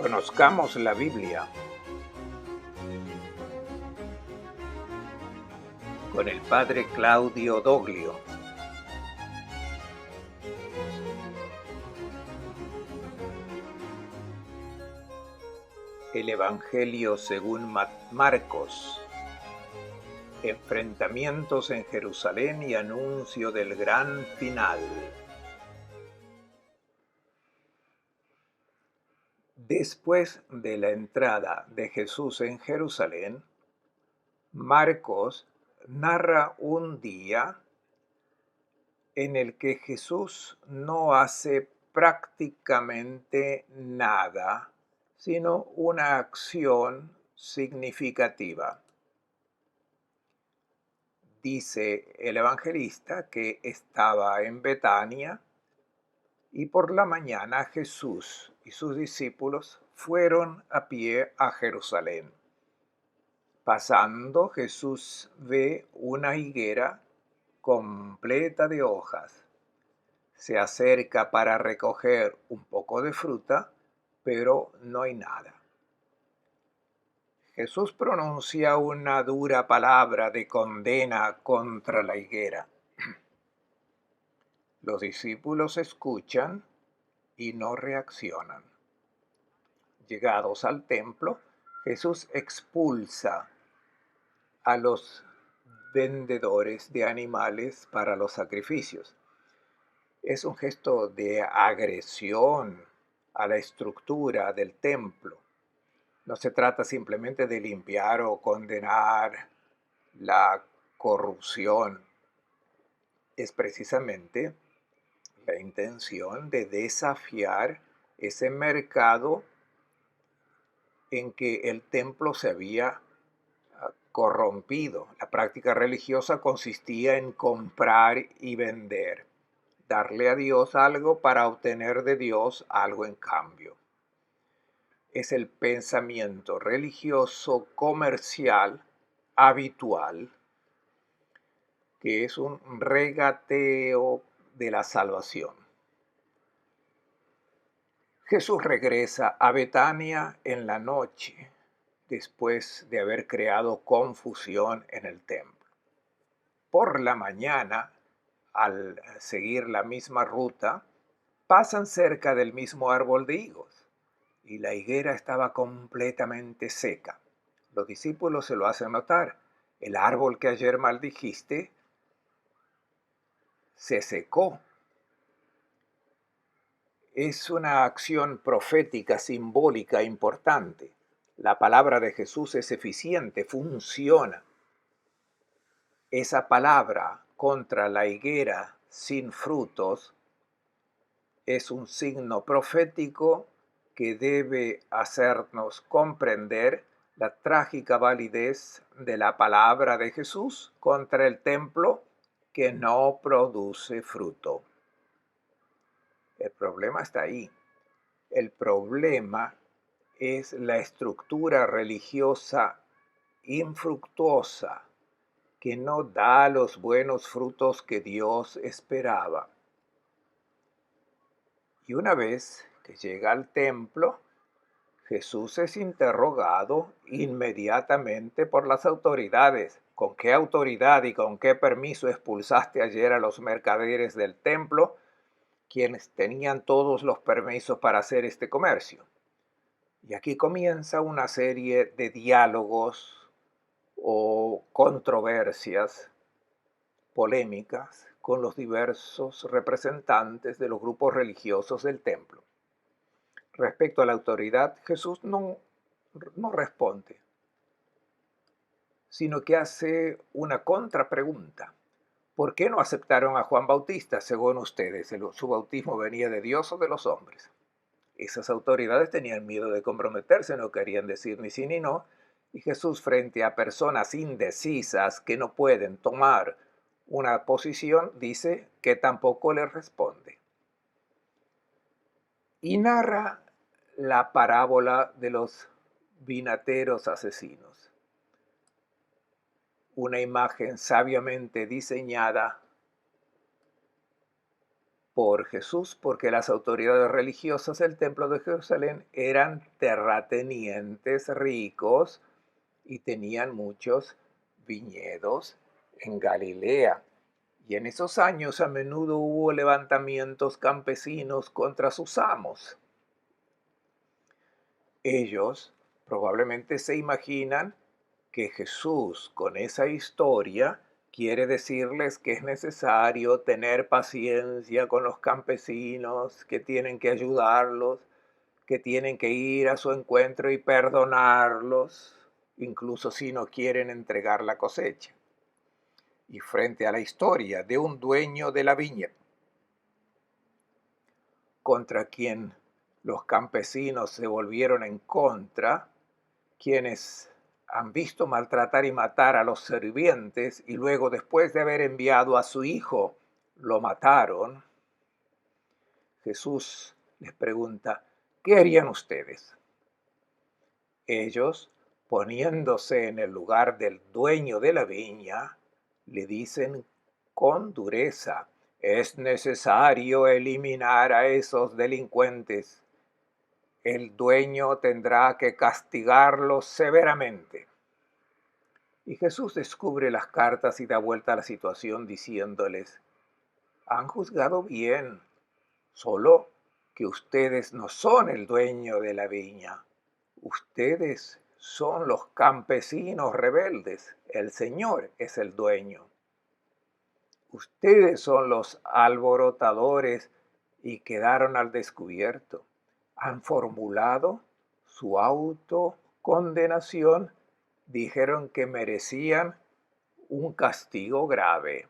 Conozcamos la Biblia con el padre Claudio Doglio. El Evangelio según Marcos. Enfrentamientos en Jerusalén y anuncio del gran final. Después de la entrada de Jesús en Jerusalén, Marcos narra un día en el que Jesús no hace prácticamente nada, sino una acción significativa. Dice el evangelista que estaba en Betania y por la mañana Jesús y sus discípulos fueron a pie a Jerusalén. Pasando, Jesús ve una higuera completa de hojas. Se acerca para recoger un poco de fruta, pero no hay nada. Jesús pronuncia una dura palabra de condena contra la higuera. Los discípulos escuchan y no reaccionan. Llegados al templo, Jesús expulsa a los vendedores de animales para los sacrificios. Es un gesto de agresión a la estructura del templo. No se trata simplemente de limpiar o condenar la corrupción. Es precisamente la intención de desafiar ese mercado en que el templo se había corrompido. La práctica religiosa consistía en comprar y vender, darle a Dios algo para obtener de Dios algo en cambio. Es el pensamiento religioso comercial habitual, que es un regateo de la salvación. Jesús regresa a Betania en la noche, después de haber creado confusión en el templo. Por la mañana, al seguir la misma ruta, pasan cerca del mismo árbol de higos y la higuera estaba completamente seca. Los discípulos se lo hacen notar. El árbol que ayer maldijiste se secó. Es una acción profética, simbólica, importante. La palabra de Jesús es eficiente, funciona. Esa palabra contra la higuera sin frutos es un signo profético que debe hacernos comprender la trágica validez de la palabra de Jesús contra el templo que no produce fruto. El problema está ahí. El problema es la estructura religiosa infructuosa que no da los buenos frutos que Dios esperaba. Y una vez que llega al templo, Jesús es interrogado inmediatamente por las autoridades. ¿Con qué autoridad y con qué permiso expulsaste ayer a los mercaderes del templo, quienes tenían todos los permisos para hacer este comercio? Y aquí comienza una serie de diálogos o controversias polémicas con los diversos representantes de los grupos religiosos del templo. Respecto a la autoridad, Jesús no responde, sino que hace una contrapregunta. ¿Por qué no aceptaron a Juan Bautista, según ustedes? ¿Su bautismo venía de Dios o de los hombres? Esas autoridades tenían miedo de comprometerse, no querían decir ni sí ni no, y Jesús, frente a personas indecisas que no pueden tomar una posición, dice que tampoco le responde. Y narra la parábola de los vinateros asesinos. Una imagen sabiamente diseñada por Jesús, porque las autoridades religiosas del Templo de Jerusalén eran terratenientes ricos y tenían muchos viñedos en Galilea. Y en esos años a menudo hubo levantamientos campesinos contra sus amos. Ellos probablemente se imaginan que Jesús con esa historia quiere decirles que es necesario tener paciencia con los campesinos, que tienen que ayudarlos, que tienen que ir a su encuentro y perdonarlos, incluso si no quieren entregar la cosecha. Y frente a la historia de un dueño de la viña contra quien los campesinos se volvieron en contra, quienes han visto maltratar y matar a los sirvientes y luego después de haber enviado a su hijo lo mataron, Jesús les pregunta, ¿qué harían ustedes? Ellos, poniéndose en el lugar del dueño de la viña, le dicen con dureza, es necesario eliminar a esos delincuentes. El dueño tendrá que castigarlos severamente. Y Jesús descubre las cartas y da vuelta a la situación diciéndoles, han juzgado bien, solo que ustedes no son el dueño de la viña. Ustedes son los campesinos rebeldes. El Señor es el dueño. Ustedes son los alborotadores y quedaron al descubierto. Han formulado su autocondenación. Dijeron que merecían un castigo grave.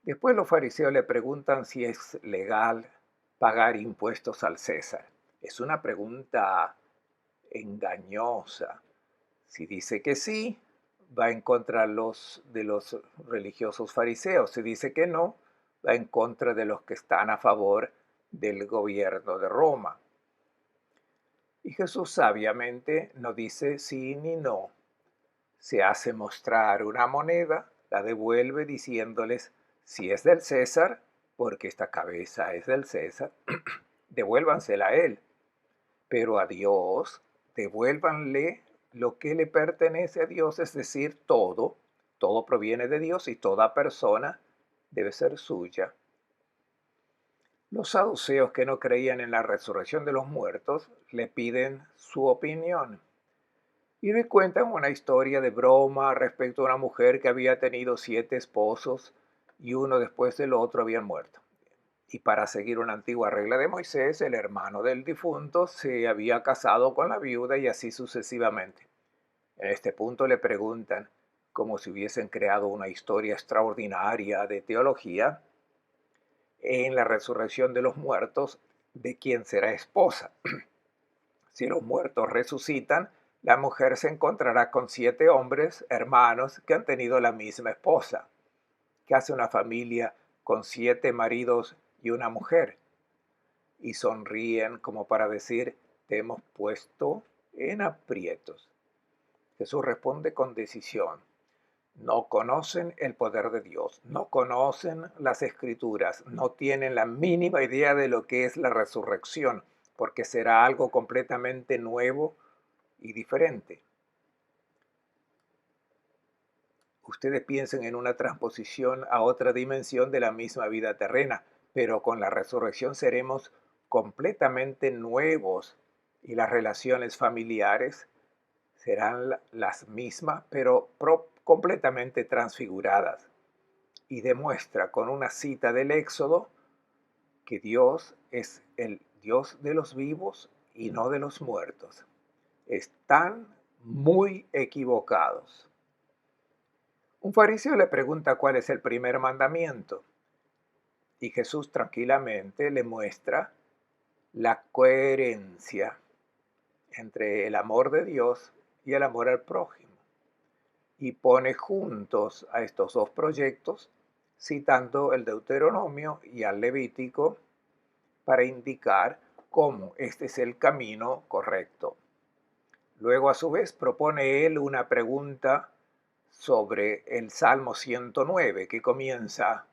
Después los fariseos le preguntan si es legal pagar impuestos al César. Es una pregunta engañosa. Si dice que sí, va en contra de los religiosos fariseos. Si dice que no, va en contra de los que están a favor del gobierno de Roma. Y Jesús sabiamente no dice sí ni no. Se hace mostrar una moneda, la devuelve diciéndoles, si es del César, porque esta cabeza es del César, devuélvansela a él. Pero a Dios, devuélvanle lo que le pertenece a Dios, es decir, todo. Todo proviene de Dios y toda persona debe ser suya. Los saduceos que no creían en la resurrección de los muertos le piden su opinión y le cuentan una historia de broma respecto a una mujer que había tenido 7 esposos y uno después del otro habían muerto. Y para seguir una antigua regla de Moisés, el hermano del difunto se había casado con la viuda y así sucesivamente. En este punto le preguntan, como si hubiesen creado una historia extraordinaria de teología, en la resurrección de los muertos, ¿de quién será esposa? Si los muertos resucitan, la mujer se encontrará con 7 hombres, hermanos, que han tenido la misma esposa. ¿Qué hace una familia con 7 maridos y una mujer? Y sonríen como para decir, te hemos puesto en aprietos. Jesús responde con decisión. No conocen el poder de Dios, no conocen las escrituras, no tienen la mínima idea de lo que es la resurrección, porque será algo completamente nuevo y diferente. Ustedes piensen en una transposición a otra dimensión de la misma vida terrena, pero con la resurrección seremos completamente nuevos y las relaciones familiares serán las mismas, pero completamente transfiguradas. Y demuestra con una cita del Éxodo que Dios es el Dios de los vivos y no de los muertos. Están muy equivocados. Un fariseo le pregunta cuál es el primer mandamiento y Jesús tranquilamente le muestra la coherencia entre el amor de Dios y el amor al prójimo y pone juntos a estos dos proyectos citando el Deuteronomio y al Levítico para indicar cómo este es el camino correcto. Luego a su vez propone él una pregunta sobre el Salmo 109 que comienza,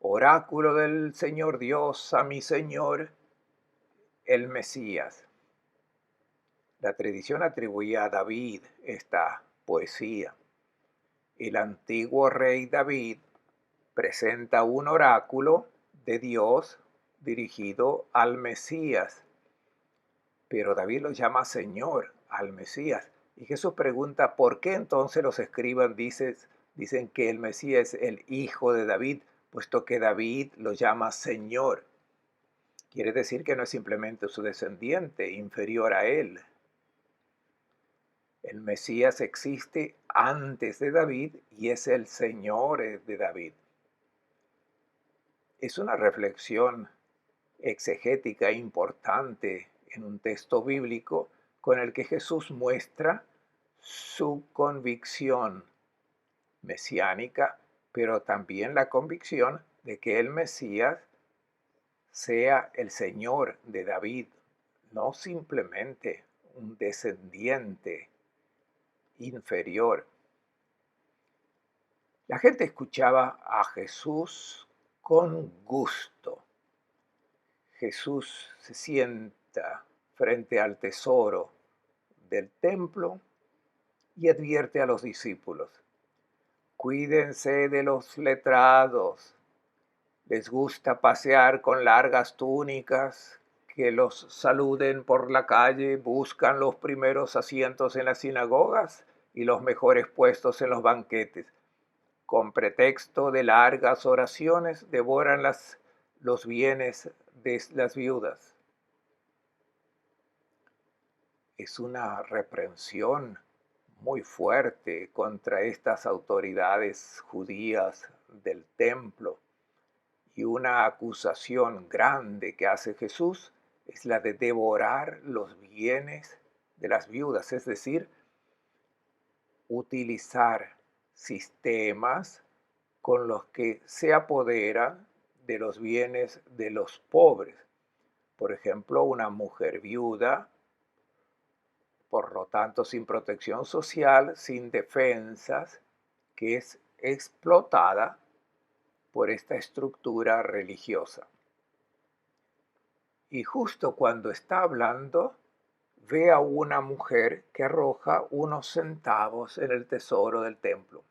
Oráculo del Señor Dios a mi Señor, el Mesías. La tradición atribuía a David esta poesía. El antiguo rey David presenta un oráculo de Dios dirigido al Mesías, pero David lo llama Señor al Mesías. Y Jesús pregunta, ¿por qué entonces los escribas dicen que el Mesías es el hijo de David, puesto que David lo llama Señor? Quiere decir que no es simplemente su descendiente inferior a él. El Mesías existe antes de David y es el Señor de David. Es una reflexión exegética importante en un texto bíblico con el que Jesús muestra su convicción mesiánica, pero también la convicción de que el Mesías sea el Señor de David, no simplemente un descendiente inferior. La gente escuchaba a Jesús con gusto. Jesús se sienta frente al tesoro del templo y advierte a los discípulos: cuídense de los letrados, les gusta pasear con largas túnicas, que los saluden por la calle, buscan los primeros asientos en las sinagogas y los mejores puestos en los banquetes. Con pretexto de largas oraciones devoran los bienes de las viudas. Es una reprensión muy fuerte contra estas autoridades judías del templo, y una acusación grande que hace Jesús es la de devorar los bienes de las viudas, es decir, utilizar sistemas con los que se apoderan de los bienes de los pobres. Por ejemplo, una mujer viuda, por lo tanto sin protección social, sin defensas, que es explotada por esta estructura religiosa. Y justo cuando está hablando, ve a una mujer que arroja unos centavos en el tesoro del templo.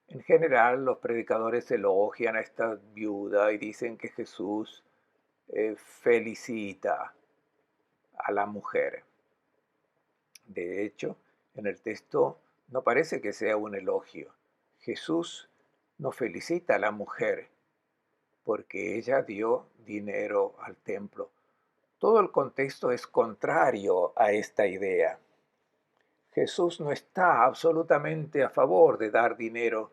En general, los predicadores elogian a esta viuda y dicen que Jesús felicita a la mujer. De hecho, en el texto no parece que sea un elogio. Jesús no felicita a la mujer porque ella dio dinero al templo. Todo el contexto es contrario a esta idea. Jesús no está absolutamente a favor de dar dinero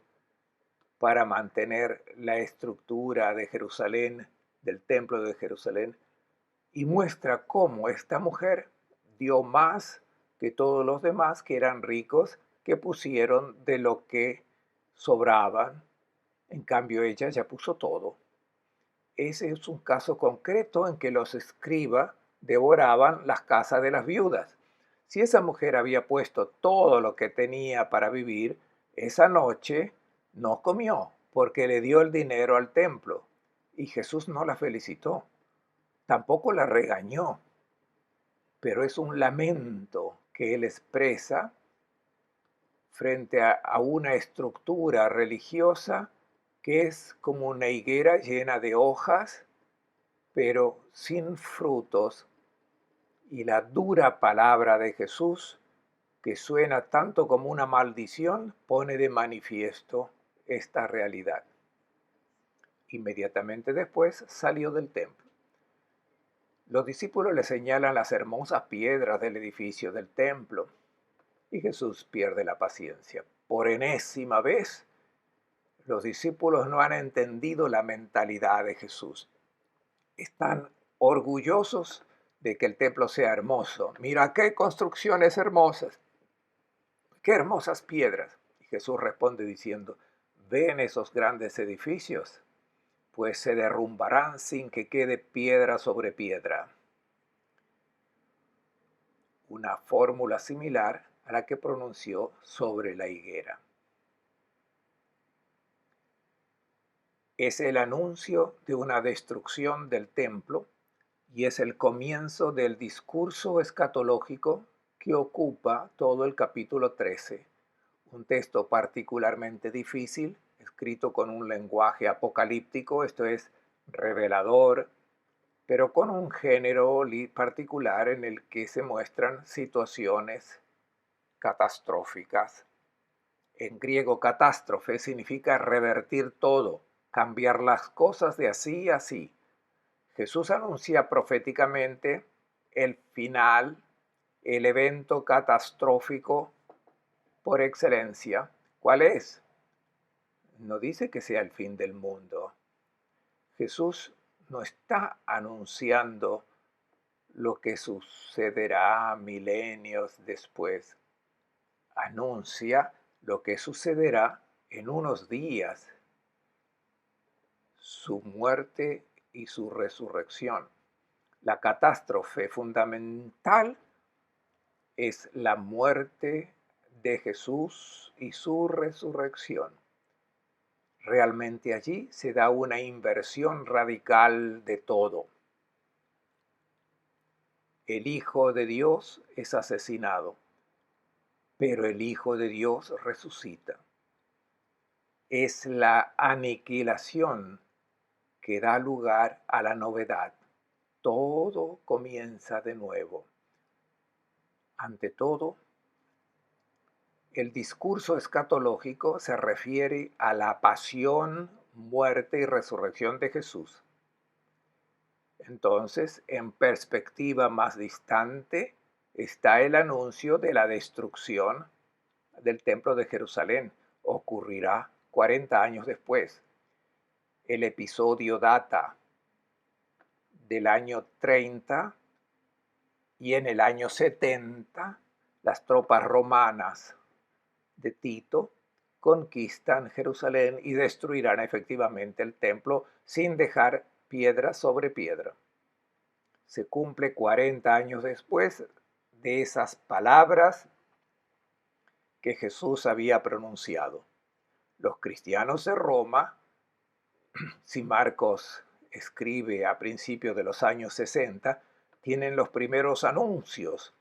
para mantener la estructura de Jerusalén, del templo de Jerusalén, y muestra cómo esta mujer dio más que todos los demás que eran ricos, que pusieron de lo que sobraban. En cambio, ella ya puso todo. Ese es un caso concreto en que los escribas devoraban las casas de las viudas. Si esa mujer había puesto todo lo que tenía para vivir, esa noche no comió porque le dio el dinero al templo. Y Jesús no la felicitó, tampoco la regañó, pero es un lamento que él expresa frente a una estructura religiosa que es como una higuera llena de hojas, pero sin frutos, y la dura palabra de Jesús, que suena tanto como una maldición, pone de manifiesto esta realidad. Inmediatamente después salió del templo. Los discípulos le señalan las hermosas piedras del edificio del templo y Jesús pierde la paciencia. Por enésima vez, los discípulos no han entendido la mentalidad de Jesús. Están orgullosos de que el templo sea hermoso. Mira qué construcciones hermosas, qué hermosas piedras. Y Jesús responde diciendo: ¿ven esos grandes edificios? Pues se derrumbarán sin que quede piedra sobre piedra. Una fórmula similar a la que pronunció sobre la higuera. Es el anuncio de una destrucción del templo y es el comienzo del discurso escatológico que ocupa todo el capítulo 13, un texto particularmente difícil, escrito con un lenguaje apocalíptico, esto es, revelador, pero con un género particular en el que se muestran situaciones catastróficas. En griego, catástrofe significa revertir todo, cambiar las cosas de así a así. Jesús anuncia proféticamente el final, el evento catastrófico por excelencia. ¿Cuál es? No dice que sea el fin del mundo. Jesús no está anunciando lo que sucederá milenios después. Anuncia lo que sucederá en unos días, su muerte y su resurrección. La catástrofe fundamental es la muerte de Jesús y su resurrección. Realmente allí se da una inversión radical de todo. El Hijo de Dios es asesinado, pero el Hijo de Dios resucita. Es la aniquilación que da lugar a la novedad. Todo comienza de nuevo. Ante todo, el discurso escatológico se refiere a la pasión, muerte y resurrección de Jesús. Entonces, en perspectiva más distante, está el anuncio de la destrucción del Templo de Jerusalén. Ocurrirá 40 años después. El episodio data del año 30 y en el año 70 las tropas romanas de Tito conquistan Jerusalén y destruirán efectivamente el templo sin dejar piedra sobre piedra. Se cumple 40 años después de esas palabras que Jesús había pronunciado. Los cristianos de Roma, si Marcos escribe a principios de los años 60, tienen los primeros anuncios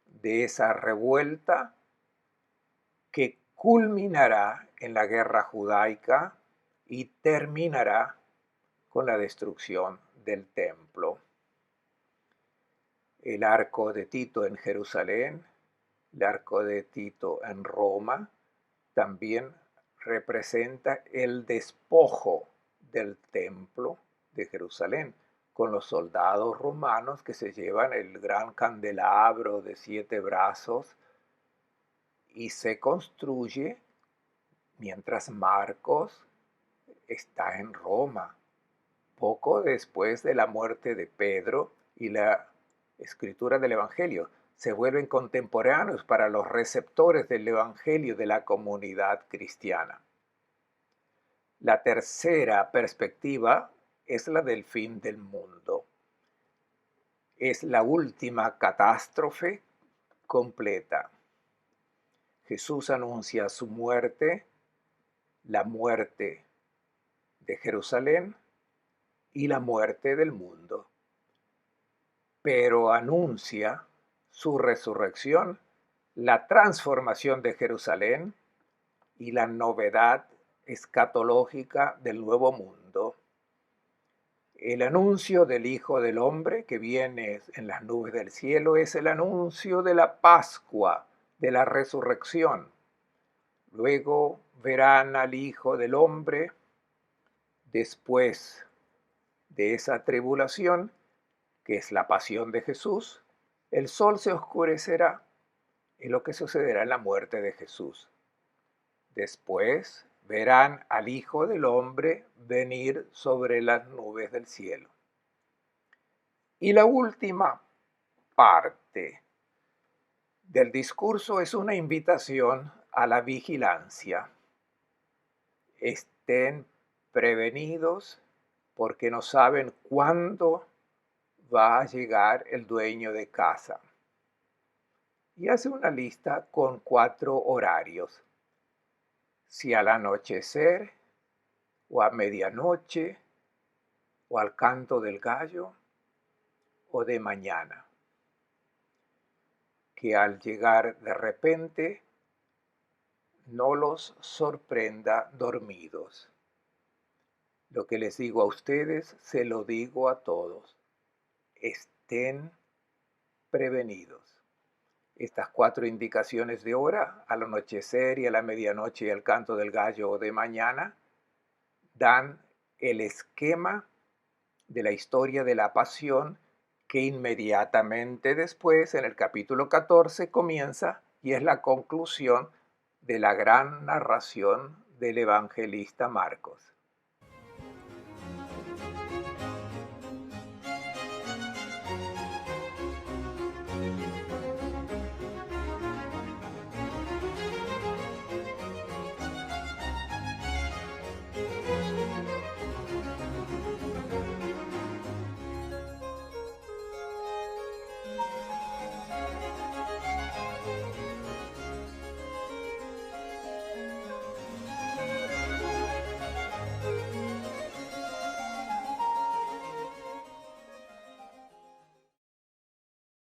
de esa revuelta que culminará en la guerra judaica y terminará con la destrucción del templo. El arco de Tito en Jerusalén, el arco de Tito en Roma, también representa el despojo del templo de Jerusalén, con los soldados romanos que se llevan el gran candelabro de 7 brazos y se construye mientras Marcos está en Roma, poco después de la muerte de Pedro y la escritura del Evangelio. Se vuelven contemporáneos para los receptores del Evangelio de la comunidad cristiana. La tercera perspectiva es la del fin del mundo. Es la última catástrofe completa. Jesús anuncia su muerte, la muerte de Jerusalén y la muerte del mundo, pero anuncia su resurrección, la transformación de Jerusalén y la novedad escatológica del nuevo mundo. El anuncio del Hijo del Hombre que viene en las nubes del cielo es el anuncio de la Pascua, de la resurrección. Luego verán al Hijo del Hombre después de esa tribulación, que es la pasión de Jesús. El sol se oscurecerá, es lo que sucederá en la muerte de Jesús. Después verán al Hijo del Hombre venir sobre las nubes del cielo. Y la última parte del discurso es una invitación a la vigilancia. Estén prevenidos porque no saben cuándo va a llegar el dueño de casa. Y hace una lista con 4 horarios. Si al anochecer, o a medianoche, o al canto del gallo, o de mañana. Que al llegar de repente no los sorprenda dormidos. Lo que les digo a ustedes, se lo digo a todos. Estén prevenidos. Estas 4 indicaciones de hora, al anochecer y a la medianoche y al canto del gallo o de mañana, dan el esquema de la historia de la pasión que inmediatamente después, en el capítulo 14, comienza y es la conclusión de la gran narración del evangelista Marcos.